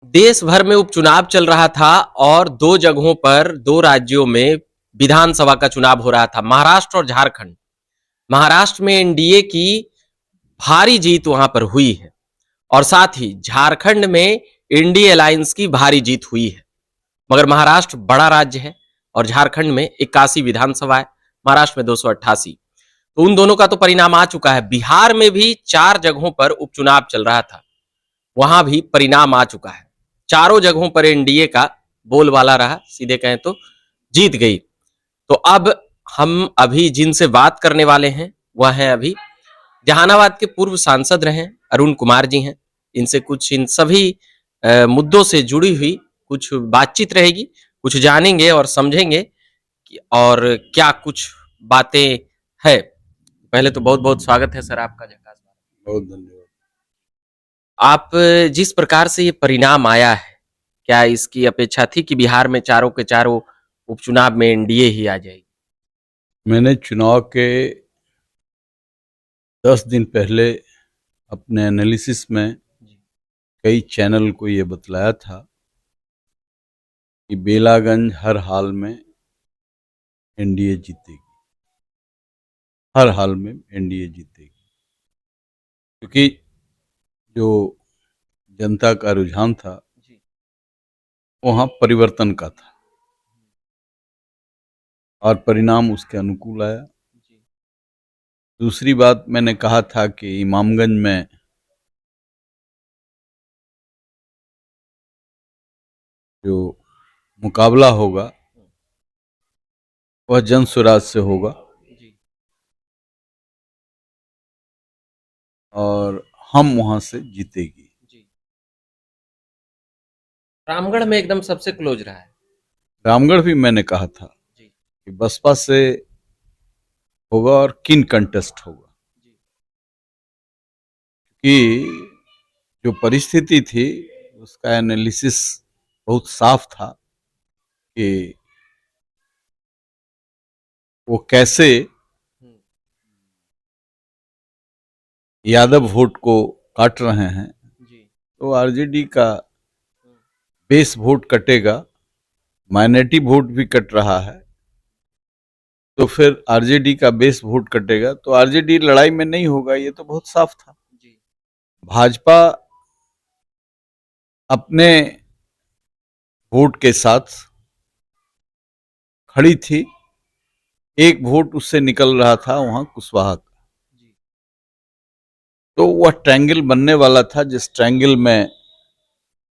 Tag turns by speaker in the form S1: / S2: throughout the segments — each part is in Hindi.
S1: देश भर में उपचुनाव चल रहा था और दो जगहों पर दो राज्यों में विधानसभा का चुनाव हो रहा था, महाराष्ट्र और झारखंड। महाराष्ट्र में एनडीए की भारी जीत वहां पर हुई है और साथ ही झारखंड में इंडिया अलायंस की भारी जीत हुई है। मगर महाराष्ट्र बड़ा राज्य है और झारखंड में 81 विधानसभा है, महाराष्ट्र में 288। तो उन दोनों का तो परिणाम आ चुका है। बिहार में भी 4 जगहों पर उपचुनाव चल रहा था, वहां भी परिणाम आ चुका है। चारों जगहों पर एनडीए का बोलबाला रहा, सीधे कहें तो जीत गई। तो अब हम अभी जिनसे बात करने वाले हैं वह है अभी जहानाबाद के पूर्व सांसद रहे अरुण कुमार जी हैं। इनसे कुछ इन सभी मुद्दों से जुड़ी हुई कुछ बातचीत रहेगी, कुछ जानेंगे और समझेंगे कि और क्या कुछ बातें है। पहले तो बहुत बहुत स्वागत है सर आपका झकास।
S2: बहुत धन्यवाद।
S1: आप जिस प्रकार से ये परिणाम आया है, क्या इसकी अपेक्षा थी कि बिहार में चारों के चारों उपचुनाव में एनडीए ही आ जाएगी?
S2: मैंने चुनाव के 10 दिन पहले अपने एनालिसिस में कई चैनल को ये बतलाया था कि बेलागंज हर हाल में एनडीए जीतेगी, हर हाल में एनडीए जीतेगी, क्योंकि जो जनता का रुझान था वहाँ परिवर्तन का था और परिणाम उसके अनुकूल आया। दूसरी बात, मैंने कहा था कि इमामगंज में जो मुकाबला होगा वह जन स्वराज से होगा और हम वहां से जीतेगी।
S1: रामगढ़ में एकदम सबसे क्लोज रहा है।
S2: रामगढ़ भी मैंने कहा था कि बसपा से होगा और किन कंटेस्ट होगा, कि जो परिस्थिति थी उसका एनालिसिस बहुत साफ था कि वो कैसे यादव वोट को काट रहे हैं। तो आरजेडी का बेस वोट कटेगा, माइनॉरिटी वोट भी कट रहा है, तो फिर आरजेडी का बेस वोट कटेगा, तो आरजेडी लड़ाई में नहीं होगा, ये तो बहुत साफ था। भाजपा अपने वोट के साथ खड़ी थी, एक वोट उससे निकल रहा था वहां कुशवाहा का, तो वह ट्रायंगल बनने वाला था जिस ट्रायंगल में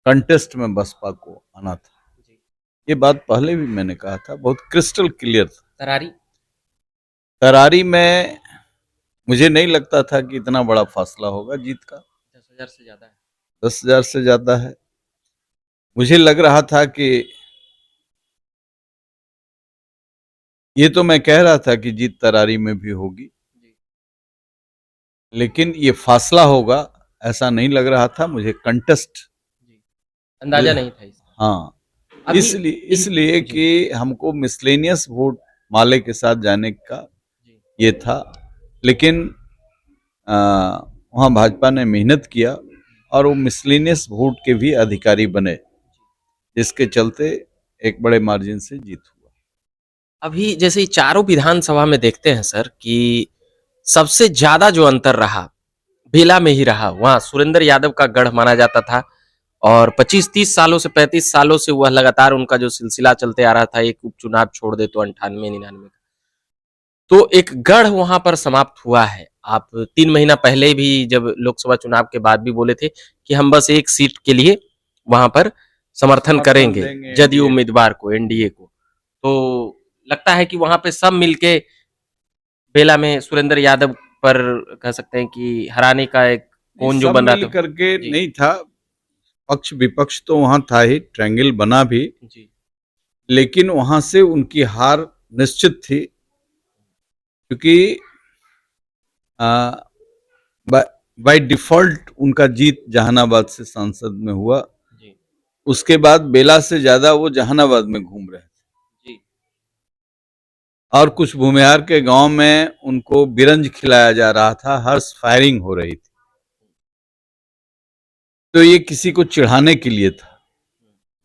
S2: कंटेस्ट में बसपा को आना था। ये बात पहले भी मैंने कहा था, बहुत क्रिस्टल क्लियर था। तरारी में मुझे नहीं लगता था कि इतना बड़ा फासला होगा जीत का।
S1: 10,000 से ज्यादा है।
S2: 10,000 से ज्यादा है। मुझे लग रहा था कि ये तो मैं कह रहा था कि जीत तरारी में भी होगी, लेकिन ये फासला होगा ऐसा नहीं लग रहा था मुझे। कंटेस्ट
S1: अंदाजा नहीं था इसका।
S2: हाँ, इसलिए कि हमको मिसलेनियस वोट माले के साथ जाने का ये था, लेकिन वहाँ भाजपा ने मेहनत किया और वो मिसलेनियस वोट के भी अधिकारी बने, जिसके चलते एक बड़े मार्जिन से जीत हुआ।
S1: अभी जैसे चारों विधानसभा में देखते हैं सर कि सबसे ज्यादा जो अंतर रहा बेला में ही रहा। वहां सुरेंद्र यादव का गढ़ माना जाता था और 25-30 सालों से 35 सालों से वह लगातार उनका जो सिलसिला चलते आ रहा था, एक उपचुनाव छोड़ दे तो 98-99 का, तो एक गढ़ वहां पर समाप्त हुआ है। आप 3 महीना पहले भी जब लोकसभा चुनाव के बाद भी बोले थे कि हम बस एक सीट के लिए वहां पर समर्थन करेंगे जदयू उम्मीदवार को, एनडीए को। तो लगता है कि वहां पे सब मिलके बेला में सुरेंद्र यादव पर कह सकते हैं कि हराने का एक कौन जो बन रहा था
S2: करके नहीं था, पक्ष विपक्ष तो वहां था ही, ट्रायंगल बना भी, लेकिन वहां से उनकी हार निश्चित थी, क्योंकि बाय डिफॉल्ट उनका जीत जहानाबाद से सांसद में हुआ। उसके बाद बेला से ज्यादा वो जहानाबाद में घूम रहे थे और कुछ भूमिहार के गांव में उनको बिरंज खिलाया जा रहा था, हर्ष फायरिंग हो रही थी, तो ये किसी को चिढ़ाने के लिए था।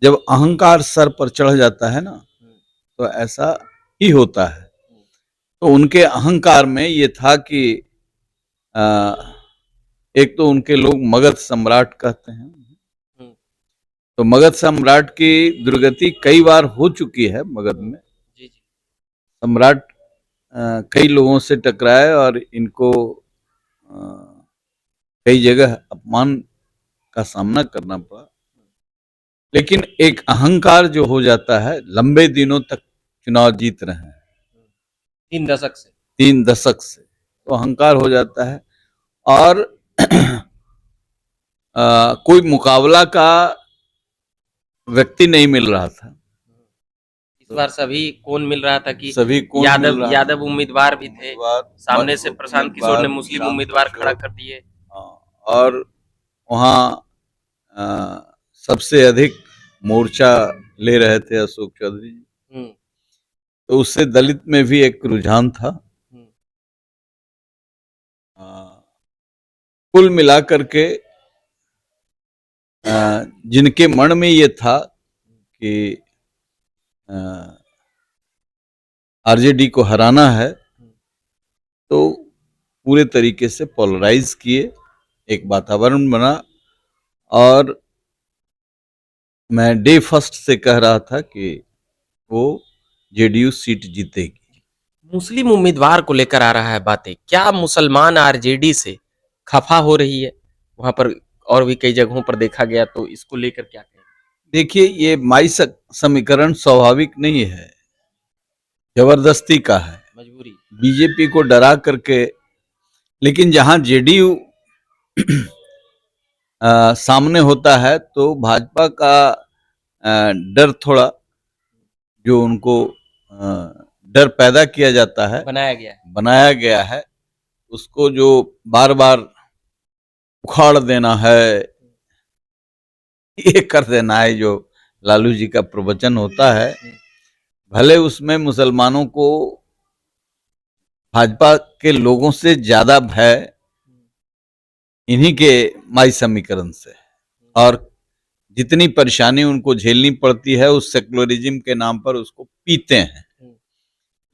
S2: जब अहंकार सर पर चढ़ जाता है ना, तो ऐसा ही होता है। तो उनके अहंकार में ये था कि आ, एक तो उनके लोग मगध सम्राट कहते हैं, तो मगध सम्राट की दुर्गति कई बार हो चुकी है मगध में।
S1: जी जी।
S2: सम्राट कई लोगों से टकराए और इनको कई जगह अपमान का सामना करना पड़ा, लेकिन एक अहंकार जो हो जाता है, लंबे दिनों तक चुनाव जीत रहे हैं
S1: 3 दशक से।
S2: 3 दशक से, तो अहंकार हो जाता है। और कोई मुकाबला का व्यक्ति नहीं मिल रहा था।
S1: इस बार सभी कौन मिल रहा था कि
S2: सभी कौन मिल
S1: यादव
S2: रहा
S1: यादव उम्मीदवार भी थे, सामने से प्रशांत किशोर ने
S2: उम्मीदवार
S1: मुस्लिम
S2: शांत
S1: उम्मीदवार खड़ा
S2: किशोर,
S1: कर दिए।
S2: और वहाँ सबसे अधिक मोर्चा ले रहे थे अशोक चौधरी जी।
S1: हम्म
S2: तो उससे दलित में भी एक रुझान था।
S1: हम्म
S2: कुल मिलाकर के जिनके मन में ये था कि आरजेडी को हराना है, तो पूरे तरीके से पोलराइज किए, एक वातावरण बना। और मैं डे फर्स्ट से कह रहा था कि वो जेडीयू सीट जीतेगी।
S1: मुस्लिम उम्मीदवार को लेकर आ रहा है बातें, क्या मुसलमान आरजेडी से खफा हो रही है वहां पर, और भी कई जगहों पर देखा गया, तो इसको लेकर क्या कहें?
S2: देखिए, ये माई समीकरण स्वाभाविक नहीं है, जबरदस्ती का है,
S1: मजबूरी।
S2: बीजेपी को डरा करके। लेकिन जहां जेडीयू सामने होता है, तो भाजपा का डर थोड़ा, जो उनको डर पैदा किया जाता है, बनाया गया है, उसको जो बार बार उखाड़ देना है, ये कर देना है, जो लालू जी का प्रवचन होता है, भले उसमें मुसलमानों को भाजपा के लोगों से ज्यादा भय इन्हीं के माई समीकरण से, और जितनी परेशानी उनको झेलनी पड़ती है उस सेकुलरिज्म के नाम पर उसको पीते हैं।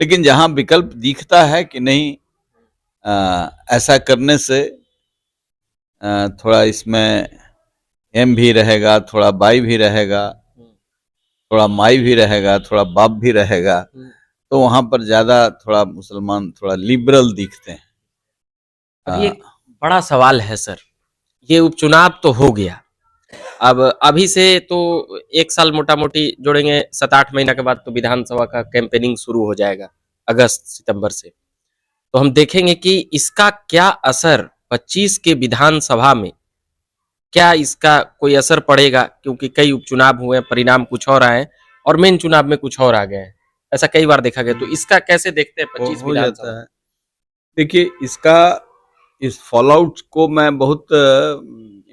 S2: लेकिन जहां विकल्प दिखता है कि नहीं, ऐसा करने से थोड़ा इसमें एम भी रहेगा, थोड़ा बाई भी रहेगा, थोड़ा माई भी रहेगा, थोड़ा बाप भी रहेगा, तो वहां पर ज्यादा थोड़ा मुसलमान थोड़ा लिबरल दिखते हैं।
S1: अभी एक बड़ा सवाल है सर, ये उपचुनाव तो हो गया, अब अभी से तो 1 साल मोटा मोटी जोड़ेंगे, 7-8 महीना के बाद तो विधानसभा का कैंपेनिंग शुरू हो जाएगा, अगस्त सितंबर से। तो हम देखेंगे कि इसका क्या असर 25 के विधानसभा में, क्या इसका कोई असर पड़ेगा, क्योंकि कई उपचुनाव हुए, परिणाम कुछ और आए और मेन चुनाव में कुछ और आ गए हैं, ऐसा कई बार देखा गया। तो इसका कैसे देखते हैं 25
S2: हो जाता
S1: विधानसभा?
S2: है। देखिए, इसका इस फॉलआउट को मैं बहुत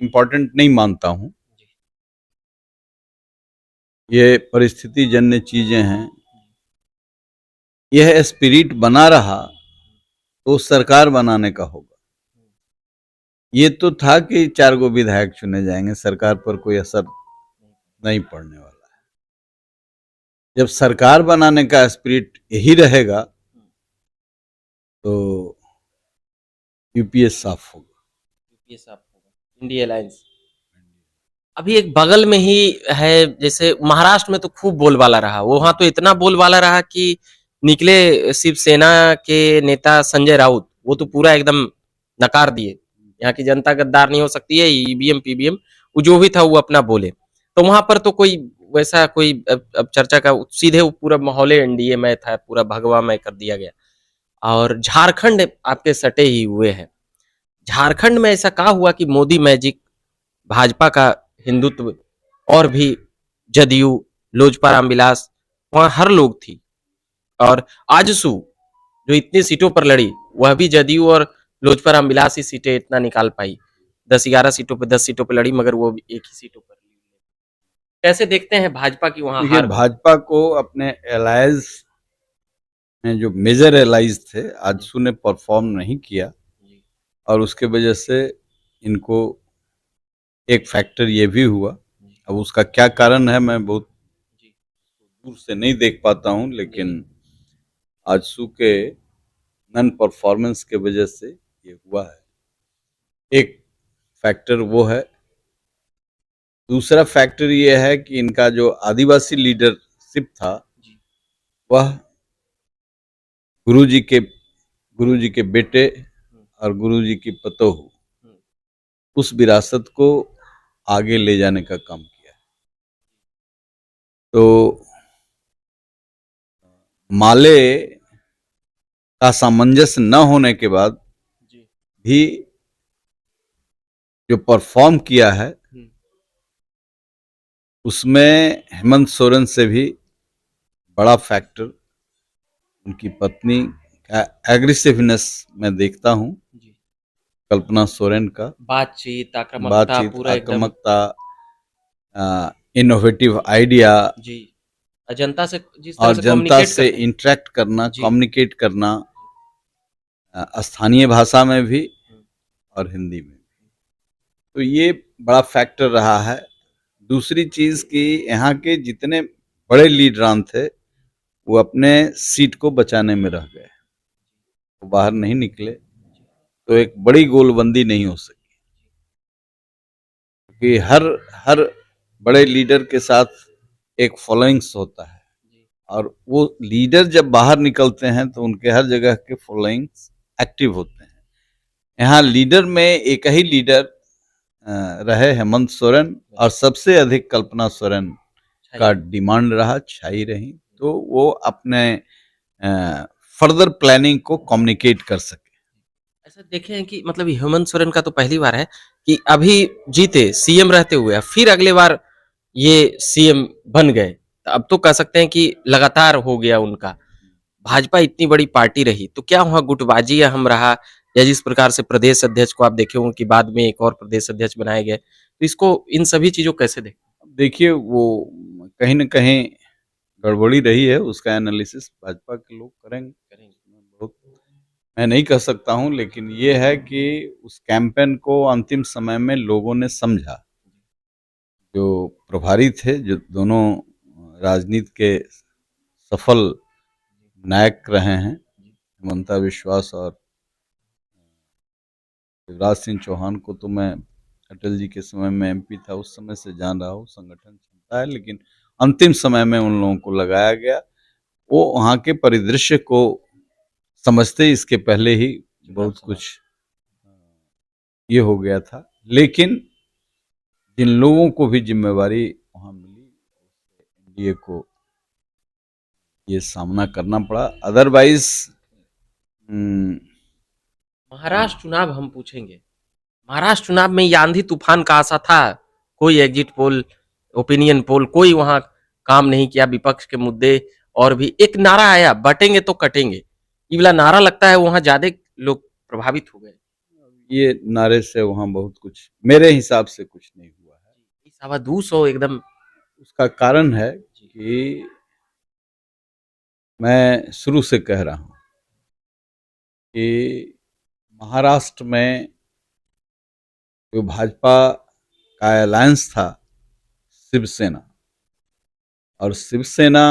S2: इम्पोर्टेंट नहीं मानता हूं। ये परिस्थिति जन्य चीजें हैं। यह स्पिरिट बना रहा तो सरकार बनाने का होगा। ये तो था कि 4 गो विधायक चुने जाएंगे, सरकार पर कोई असर नहीं पड़ने वाला है। जब सरकार बनाने का स्पिरिट यही रहेगा, तो यूपीएस साफ होगा।
S1: यूपीए साफ होगा, इंडिया अलायंस। अभी एक बगल में ही है, जैसे महाराष्ट्र में तो खूब बोलबाला रहा, वहां तो इतना बोलबाला रहा कि निकले शिवसेना के नेता संजय राउत, वो तो पूरा एकदम नकार दिए, यहाँ की जनता गद्दार नहीं हो सकती है, ईवीएम पीवीएम, वो जो भी था वो अपना बोले। तो वहां पर तो कोई वैसा कोई अब चर्चा का सीधे वो पूरा माहौल एनडीए में था, पूरा भगवा में कर दिया गया। और झारखंड आपके सटे ही हुए हैं, झारखंड में ऐसा कहा हुआ कि मोदी मैजिक, भाजपा का हिंदुत्व, और भी जदयू, लोजपा रामविलास, वहां हर लोग थी। और आजसू जो इतनी सीटों पर लड़ी, वह भी जदयू और लोजपा रामविलास ही सीटें इतना निकाल पाई, 10-11 सीटों पे, 10 सीटों पे लड़ी, मगर वो भी एक ही सीटों पर। कैसे देखते हैं भाजपा की वहां
S2: देखिए,
S1: हार?
S2: भाजपा को अपने एलायंस में जो मेजर एलाइज थे, आजसू ने परफॉर्म नहीं किया, और उसके वजह से इनको एक फैक्टर ये भी हुआ। अब उसका क्या कारण है मैं बहुत दूर से नहीं देख पाता हूं, लेकिन आजसू के नन परफॉर्मेंस के वजह से ये हुआ है। एक फैक्टर वो है। दूसरा फैक्टर ये है कि इनका जो आदिवासी लीडरशिप था वह गुरुजी के बेटे और गुरुजी की पतोह उस विरासत को आगे ले जाने का काम किया। तो माले का सामंजस्य न होने के बाद भी जो परफॉर्म किया है उसमें हेमंत सोरेन से भी बड़ा फैक्टर उनकी पत्नी का एग्रेसिवनेस मैं देखता हूं। कल्पना सोरेन का
S1: बातचीत, आक्रामकता
S2: बातचीत,
S1: पूरा एकदम
S2: आक्रामकता, इनोवेटिव आइडिया
S1: जी। जनता से जिस तरह
S2: और
S1: से
S2: जनता
S1: कम्युनिकेट
S2: से
S1: करते हैं।
S2: इंटरेक्ट करना,
S1: जी।
S2: कम्युनिकेट करना, स्थानीय भाषा में भी और हिंदी में। तो ये बड़ा फैक्टर रहा है। दूसरी चीज कि यहाँ के जितने बड़े लीडरान थे वो अपने सीट को बचाने में रह गए, वो बाहर नहीं निकले, तो एक बड़ी गोलबंदी नहीं हो सकी। क्योंकि हर बड़े लीडर के साथ एक फॉलोइंग्स होता है, और वो लीडर जब बाहर निकलते हैं तो उनके हर जगह के फॉलोइंग्स एक्टिव होते हैं। यहाँ लीडर में एक ही लीडर रहे हेमंत सोरेन, और सबसे अधिक कल्पना सोरेन का डिमांड रहा, छाई रही, तो वो अपने फर्दर प्लानिंग को कम्युनिकेट कर सके।
S1: ऐसा देखे हैं कि मतलब हेमंत सोरेन का तो पहली बार है कि अभी जीते सीएम रहते हुए, फिर अगले बार ये सीएम बन गए। अब तो कह सकते हैं कि लगातार हो गया उनका। भाजपा इतनी बड़ी पार्टी रही तो क्या वहाँ गुटबाजी हम रहा, या जिस प्रकार से प्रदेश अध्यक्ष को आप देखे होंगे कि बाद में एक और प्रदेश अध्यक्ष बनाए गए, तो इसको इन सभी चीजों को कैसे देखें?
S2: देखिए वो कहीं न कहीं गड़बड़ी रही है, उसका एनालिसिस भाजपा के लोग करेंगे। बहुत मैं नहीं कह सकता हूं, लेकिन ये है कि उस कैंपेन को अंतिम समय में लोगों ने समझा। जो प्रभारी थे, जो दोनों राजनीति के सफल नायक रहे हैं, हिमंता विश्वास और शिवराज सिंह चौहान को तो मैं अटल जी के समय में एमपी था उस समय से जान रहा हूँ, संगठन चलता है, लेकिन अंतिम समय में उन लोगों को लगाया गया। वो वहाँ के परिदृश्य को समझते इसके पहले ही बहुत कुछ ये हो गया था, लेकिन जिन लोगों को भी जिम्मेवारी वहाँ मिली, एनडीए को ये सामना करना पड़ा। अदरवाइज
S1: महाराष्ट्र चुनाव हम पूछेंगे। महाराष्ट्र चुनाव में ये आंधी तूफान का आसा था, कोई एग्जिट पोल, ओपिनियन पोल, कोई वहां काम नहीं किया। विपक्ष के मुद्दे, और भी एक नारा आया, बटेंगे तो कटेंगे, ये वाला नारा लगता है वहां ज्यादा लोग प्रभावित हो गए।
S2: ये नारे से वहां बहुत कुछ मेरे हिसाब से कुछ नहीं हुआ है।
S1: 250 एकदम।
S2: उसका कारण है कि मैं शुरू से कह रहा हूं कि महाराष्ट्र में जो भाजपा का अलायंस था शिवसेना, और शिवसेना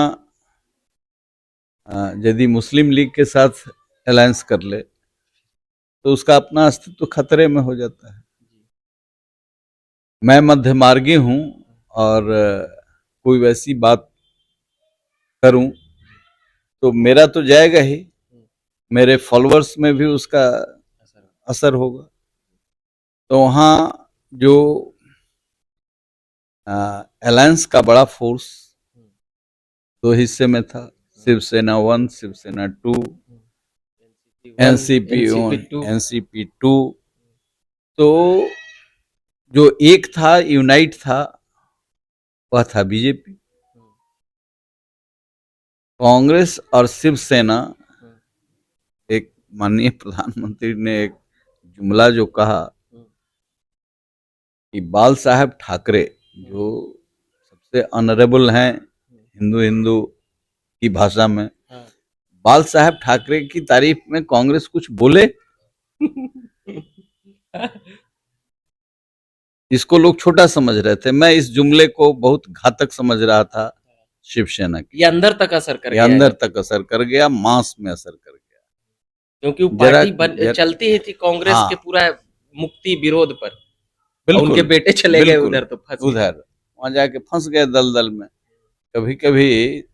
S2: यदि मुस्लिम लीग के साथ अलायंस कर ले तो उसका अपना अस्तित्व खतरे में हो जाता है। मैं मध्यमार्गी हूं, और कोई वैसी बात करूं तो मेरा तो जाएगा ही, मेरे फॉलोअर्स में भी उसका असर होगा। तो वहाँ जो अलायंस का बड़ा फोर्स दो हिस्से में था, शिवसेना 1, शिवसेना 2, एनसीपी 2। तो जो एक था, यूनाइट था, वह था बीजेपी। कांग्रेस और शिवसेना, एक माननीय प्रधानमंत्री ने एक जुमला जो कहा कि बाल साहब ठाकरे जो सबसे ऑनरेबल हैं हिंदू की भाषा में, बाल साहब ठाकरे की तारीफ में कांग्रेस कुछ बोले इसको लोग छोटा समझ रहे थे, मैं इस जुमले को बहुत घातक समझ रहा था शिवसेना की।
S1: ये अंदर तक असर कर
S2: ये
S1: गया
S2: अंदर
S1: है,
S2: तक असर कर गया, मांस में असर कर गया।
S1: क्योंकि वो
S2: जरा
S1: पार्टी चलती ही थी कांग्रेस के
S2: हाँ
S1: पूरा मुक्ति विरोध पर, और उनके
S2: बिल्कुल
S1: बेटे चले गए
S2: बिल्कुल
S1: उधर तो फंस गए।
S2: उधर वहां जाके फंस गए दलदल में। कभी कभी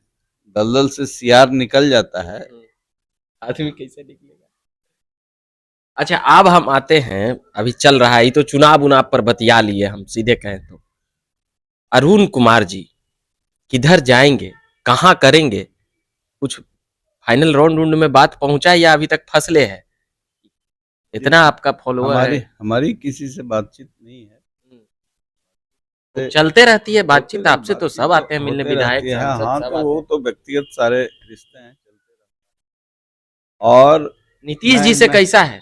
S2: दलदल से सियार निकल जाता है।
S1: आदमी कैसे निकलेगा। अच्छा, अब हम आते हैं, अभी चल रहा है, ये तो चुनाव उनाव पर बतिया लिए हम, सीधे कहें तो अरुण कुमार जी किधर जाएंगे, कहाँ करेंगे, कुछ फाइनल राउंड रूंड में बात पहुंचा है या अभी तक फसले है? इतना आपका फॉलोअर है।
S2: हमारी हमारी किसी से बातचीत नहीं है।
S1: तो चलते रहती है बातचीत,
S2: होते
S1: आपसे तो सब आते हैं मिलने,
S2: होते रहती
S1: विधायक
S2: है।
S1: सांसद
S2: हाँ
S1: सब
S2: तो
S1: आते
S2: वो
S1: हैं।
S2: तो व्यक्तिगत सारे रिश्ते हैं, चलते रहते हैं। और
S1: नीतीश
S2: मैं
S1: जी से
S2: मैं
S1: कैसा है?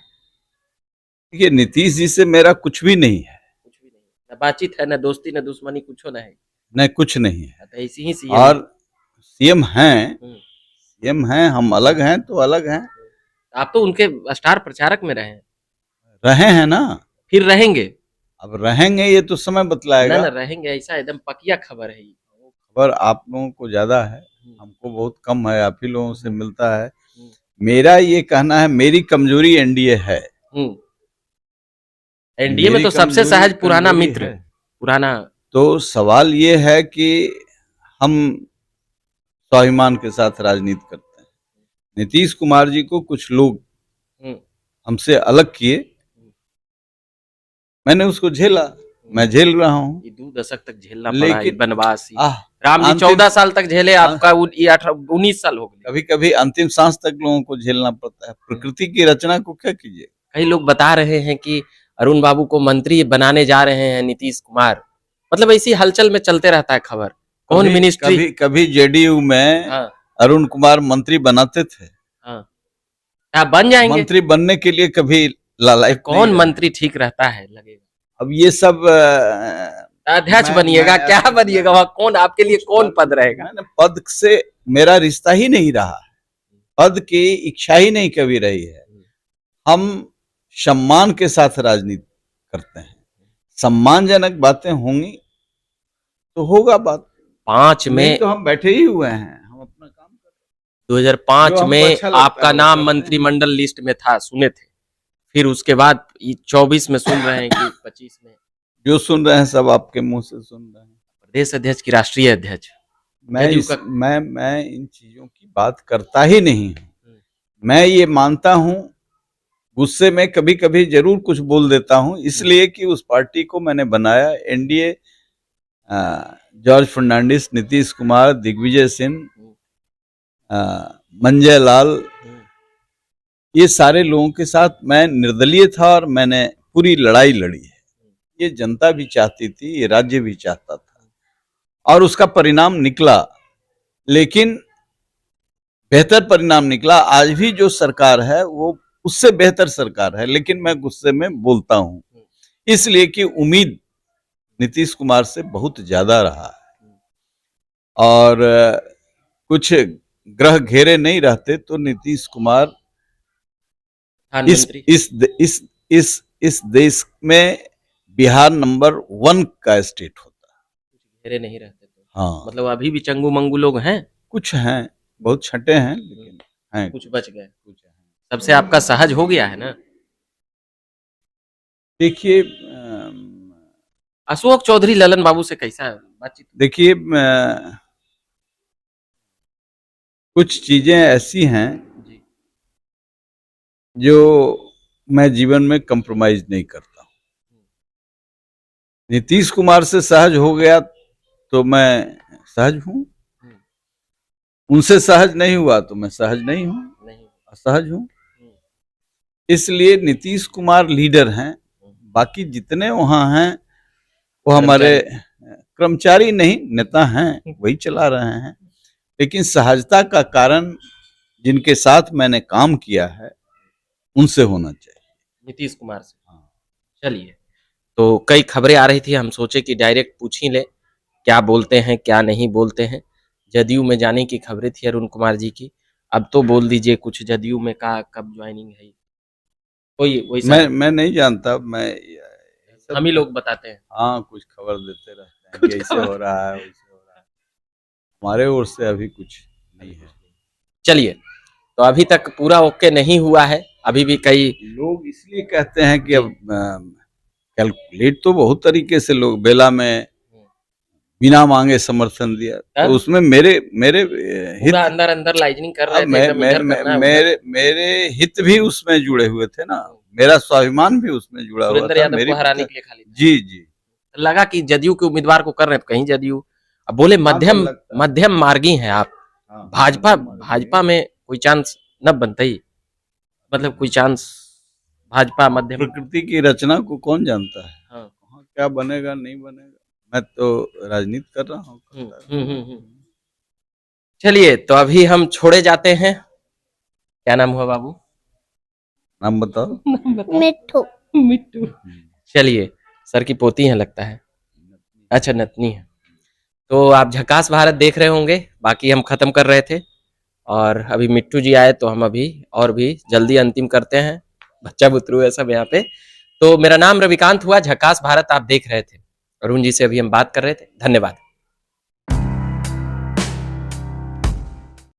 S2: देखिए, नीतीश जी से मेरा कुछ भी नहीं है।
S1: कुछ भी नहीं, न बातचीत है, न दोस्ती, न दुश्मनी, कुछ ना है।
S2: न कुछ नहीं है।
S1: तो ऐसी ही सीएम
S2: और सीएम हैं,
S1: है।
S2: सीएम हैं, हम अलग हैं तो अलग हैं।
S1: आप तो उनके स्टार प्रचारक में रहे हैं,
S2: रहे हैं ना,
S1: फिर रहेंगे।
S2: अब रहेंगे ये तो समय
S1: ना
S2: बतलाएगा।
S1: ना रहेंगे, ऐसा एकदम पकिया खबर है ये।
S2: खबर आप लोगों को ज्यादा है, हमको बहुत कम है, आप ही लोगों से मिलता है।
S1: हम्म,
S2: मेरा ये कहना है, मेरी कमजोरी एनडीए है।
S1: हम्म। एनडीए में
S2: मेरी
S1: तो सबसे
S2: कमजोरी
S1: सहज पुराना
S2: कमजोरी
S1: मित्र,
S2: है।
S1: पुराना।
S2: तो सवाल ये है कि हम स्वाभिमान के साथ राजनीति करते हैं। नीतीश कुमार जी को कुछ लोग
S1: हम्म,
S2: हमसे अलग किए, मैंने उसको झेला, मैं झेल रहा हूँ।
S1: ये 2 दशक तक झेलना पड़ा, ये
S2: लेकिन
S1: बनवास ही।
S2: आह
S1: राम जी
S2: अंतिम
S1: 14 साल तक झेले, आपका ये 19 साल हो गए।
S2: कभी कभी अंतिम सांस तक लोगों को झेलना पड़ता है। प्रकृति की रचना को क्या कीजिए।
S1: कई लोग बता रहे हैं कि अरुण बाबू को मंत्री बनाने जा रहे हैं नीतीश कुमार, मतलब ऐसी हलचल में चलते रहता है खबर। कौन
S2: कभी
S1: मिनिस्ट्री?
S2: कभी कभी जेडीयू में
S1: हाँ,
S2: अरुण कुमार मंत्री बनाते थे।
S1: हाँ, क्या बन जाएंगे?
S2: मंत्री बनने के लिए कभी लालायित नहीं
S1: कौन
S2: रहे।
S1: मंत्री ठीक रहता है लगेगा?
S2: अब ये सब
S1: अध्यक्ष
S2: मैं
S1: बनिएगा, क्या बनिएगा वहां? कौन आपके लिए, कौन पद रहेगा?
S2: मैंने पद से मेरा रिश्ता ही नहीं रहा, पद की इच्छा ही नहीं कभी रही है। हम सम्मान के साथ राजनीति करते हैं, सम्मानजनक बातें होंगी तो होगा बात।
S1: 5
S2: नहीं
S1: में
S2: तो हम बैठे ही हुए हैं, हम अपना काम कर रहे हैं।
S1: 2005
S2: जो हमको
S1: में
S2: अच्छा लगता
S1: आपका
S2: है वो
S1: नाम
S2: करते हैं।
S1: मंत्रिमंडल लिस्ट में था, सुने थे। फिर उसके बाद 24 में सुन रहे हैं कि 25 में
S2: जो सुन रहे हैं सब आपके मुंह से सुन रहे हैं।
S1: प्रदेश अध्यक्ष की राष्ट्रीय अध्यक्ष। जदयू का
S2: मैं इन चीजों की बात करता ही नहीं हूँ। मैं ये मानता हूँ, गुस्से में कभी कभी जरूर कुछ बोल देता हूँ, इसलिए कि उस पार्टी को मैंने बनाया। एनडीए जॉर्ज फर्नांडिस, नीतीश कुमार, दिग्विजय सिंह, मंजय लाल, ये सारे लोगों के साथ मैं निर्दलीय था और मैंने पूरी लड़ाई लड़ी है। ये जनता भी चाहती थी, ये राज्य भी चाहता था, और उसका परिणाम निकला, लेकिन बेहतर परिणाम निकला। आज भी जो सरकार है वो उससे बेहतर सरकार है, लेकिन मैं गुस्से में बोलता हूं, इसलिए कि उम्मीद नीतीश कुमार से बहुत ज्यादा रहा है। और कुछ ग्रह घेरे नहीं रहते तो नीतीश कुमार इस इस इस इस इस देश में बिहार नंबर 1 का स्टेट होता।
S1: घेरे नहीं रहते तो
S2: हाँ,
S1: मतलब अभी भी चंगू मंगू लोग हैं,
S2: कुछ हैं, बहुत छठे हैं, लेकिन हैं
S1: कुछ बच गए।
S2: कुछ हैं।
S1: सबसे आपका सहज हो गया है ना?
S2: देखिए
S1: अशोक चौधरी ललन बाबू से कैसा है बातचीत?
S2: देखिए कुछ चीजें ऐसी हैं
S1: जी,
S2: जो मैं जीवन में कंप्रोमाइज नहीं करता हूं। नीतीश कुमार से सहज हो गया तो मैं सहज हूं, उनसे सहज नहीं हुआ तो मैं सहज नहीं हूं,
S1: नहीं।
S2: असहज हूं। इसलिए नीतीश कुमार लीडर हैं, बाकी जितने वहां हैं वो हमारे कर्मचारी नहीं, नेता हैं, वही चला रहे हैं। लेकिन सहजता का कारण जिनके साथ मैंने काम किया है उनसे होना चाहिए।
S1: नीतीश कुमार से। चलिए, तो कई खबरें आ रही थी, हम सोचे कि डायरेक्ट पूछ ही ले, क्या बोलते हैं क्या नहीं बोलते हैं। जदयू में जाने की खबरें थी अरुण कुमार जी की, अब तो बोल दीजिए कुछ, जदयू में का कब ज्वाइनिंग है? कोई वैसा
S2: मैं नहीं जानता, मैं सब
S1: हम ही लोग बताते हैं।
S2: हाँ कुछ खबर देते रहते हैं कि ऐसे हो रहा है वैसे हो रहा है। हमारे ओर से अभी कुछ नहीं है।
S1: चलिए, तो अभी तक पूरा ओके नहीं हुआ है, अभी भी कई
S2: लोग इसलिए कहते हैं कि अब कैलकुलेट तो बहुत तरीके से लोग बेला में बिना मांगे समर्थन दिया,
S1: हाँ?
S2: तो उसमें मेरे मेरे हित
S1: पूरा अंदर अंदर लाइजनिंग कर रहे थे,
S2: मैं,
S1: एकदम
S2: मैं,
S1: इधर
S2: मैं,
S1: करना है, उधर।
S2: मेरे मेरे हित भी उसमें जुड़े हुए थे ना, मेरा स्वाभिमान भी उसमें जुड़ा हुआ
S1: सुरेंद्र
S2: था,
S1: यादव
S2: मेरी
S1: को हराने के लिए खाली था।
S2: जी जी
S1: लगा कि जदयू के उम्मीदवार को कर रहे हैं, तो कहीं जदयू। अब बोले
S2: हाँ, तो
S1: मध्यम
S2: लगता है।
S1: मध्यम मार्गी हैं आप,
S2: हाँ,
S1: भाजपा
S2: मध्यम मार्गी।
S1: भाजपा में कोई चांस न बनता ही, मतलब कोई चांस भाजपा मध्यम।
S2: प्रकृति की रचना को कौन जानता है,
S1: हाँ।
S2: कहाँ क्या बनेगा नहीं बनेगा। मैं तो राजनीति कर रहा हूँ।
S1: चलिए, तो अभी हम छोड़े जाते हैं। क्या नाम हुआ बाबू?
S2: नाम बताओ।
S3: मिट्ठू।
S1: मिट्टू। चलिए, सर की पोती है लगता है। अच्छा, नतनी है। तो आप झकास भारत देख रहे होंगे, बाकी हम खत्म कर रहे थे और अभी मिट्टू जी आए तो हम अभी और भी जल्दी अंतिम करते हैं। बच्चा बुतरू है सब यहाँ पे। तो मेरा नाम रविकांत हुआ, झकास भारत आप देख रहे थे। अरुण जी से अभी हम बात कर रहे थे। धन्यवाद।